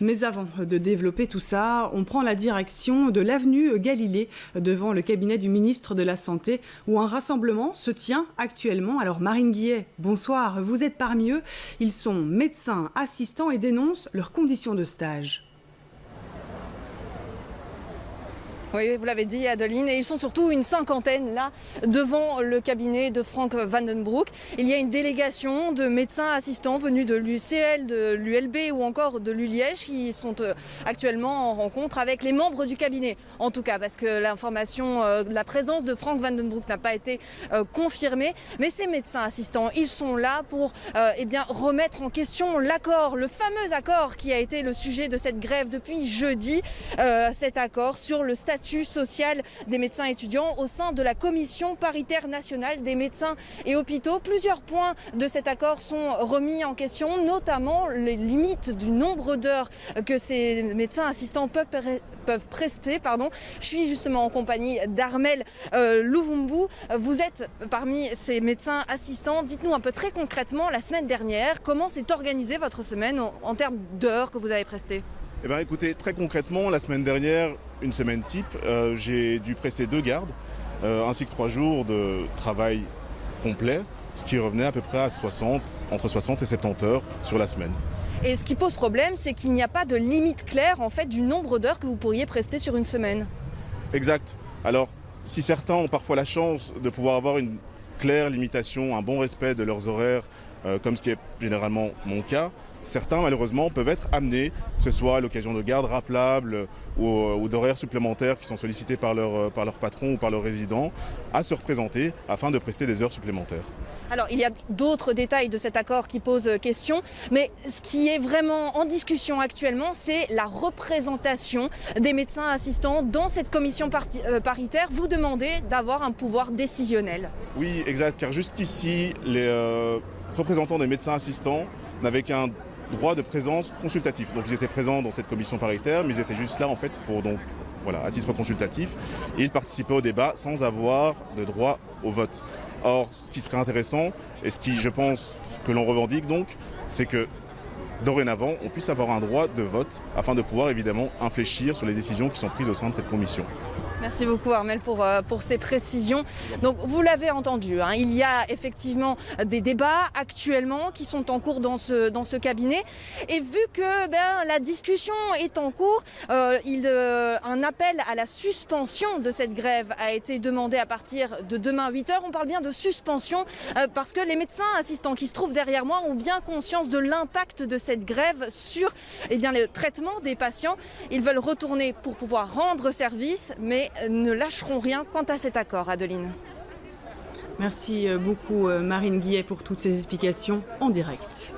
Mais avant de développer tout ça, on prend la direction de l'avenue Galilée devant le cabinet du ministre de la Santé où un rassemblement se tient actuellement. Alors Marine Guillet, bonsoir, vous êtes parmi eux. Ils sont médecins, assistants et dénoncent leurs conditions de stage. Oui, vous l'avez dit, Adeline, et ils sont surtout une cinquantaine là devant le cabinet de Frank Vandenbroek. Il y a une délégation de médecins assistants venus de l'UCL, de l'ULB ou encore de l'ULiège qui sont actuellement en rencontre avec les membres du cabinet. En tout cas, parce que l'information de la présence de Frank Vandenbroek n'a pas été confirmée. Mais ces médecins assistants, ils sont là pour remettre en question l'accord, le fameux accord qui a été le sujet de cette grève depuis jeudi. Cet accord sur le statut social des médecins étudiants au sein de la commission paritaire nationale des médecins et hôpitaux. Plusieurs points de cet accord sont remis en question, notamment les limites du nombre d'heures que ces médecins assistants peuvent prester. Je suis justement en compagnie d'Armel Louvumbu. Vous êtes parmi ces médecins assistants. Dites-nous un peu très concrètement, la semaine dernière, comment s'est organisée votre semaine en termes d'heures que vous avez prestées? Eh bien, écoutez, très concrètement, la semaine dernière, une semaine type, j'ai dû prester 2 gardes, ainsi que 3 jours de travail complet, ce qui revenait à peu près à entre 60 et 70 heures sur la semaine. Et ce qui pose problème, c'est qu'il n'y a pas de limite claire en fait, du nombre d'heures que vous pourriez prester sur une semaine. Exact. Alors, si certains ont parfois la chance de pouvoir avoir une claire limitation, un bon respect de leurs horaires, comme ce qui est généralement mon cas, certains, malheureusement, peuvent être amenés, que ce soit à l'occasion de gardes rappelables ou d'horaires supplémentaires qui sont sollicités par leur patron ou par leur résident, à se représenter afin de prester des heures supplémentaires. Alors, il y a d'autres détails de cet accord qui posent question, mais ce qui est vraiment en discussion actuellement, c'est la représentation des médecins assistants dans cette commission paritaire. Vous demandez d'avoir un pouvoir décisionnel. Oui, exact, car jusqu'ici, les représentants des médecins assistants n'avaient qu'un droit de présence consultatif. Donc ils étaient présents dans cette commission paritaire, mais ils étaient juste là en fait à titre consultatif. Et ils participaient au débat sans avoir de droit au vote. Or, ce qui serait intéressant, et ce qui, je pense, que l'on revendique donc, c'est que dorénavant, on puisse avoir un droit de vote afin de pouvoir évidemment infléchir sur les décisions qui sont prises au sein de cette commission. Merci beaucoup Armel pour ces précisions. Donc vous l'avez entendu, il y a effectivement des débats actuellement qui sont en cours dans ce cabinet. Et vu que la discussion est en cours, un appel à la suspension de cette grève a été demandé à partir de demain 8h. On parle bien de suspension parce que les médecins assistants qui se trouvent derrière moi ont bien conscience de l'impact de cette grève sur le traitement des patients. Ils veulent retourner pour pouvoir rendre service, mais ne lâcheront rien quant à cet accord, Adeline. Merci beaucoup Marine Guillet pour toutes ces explications en direct.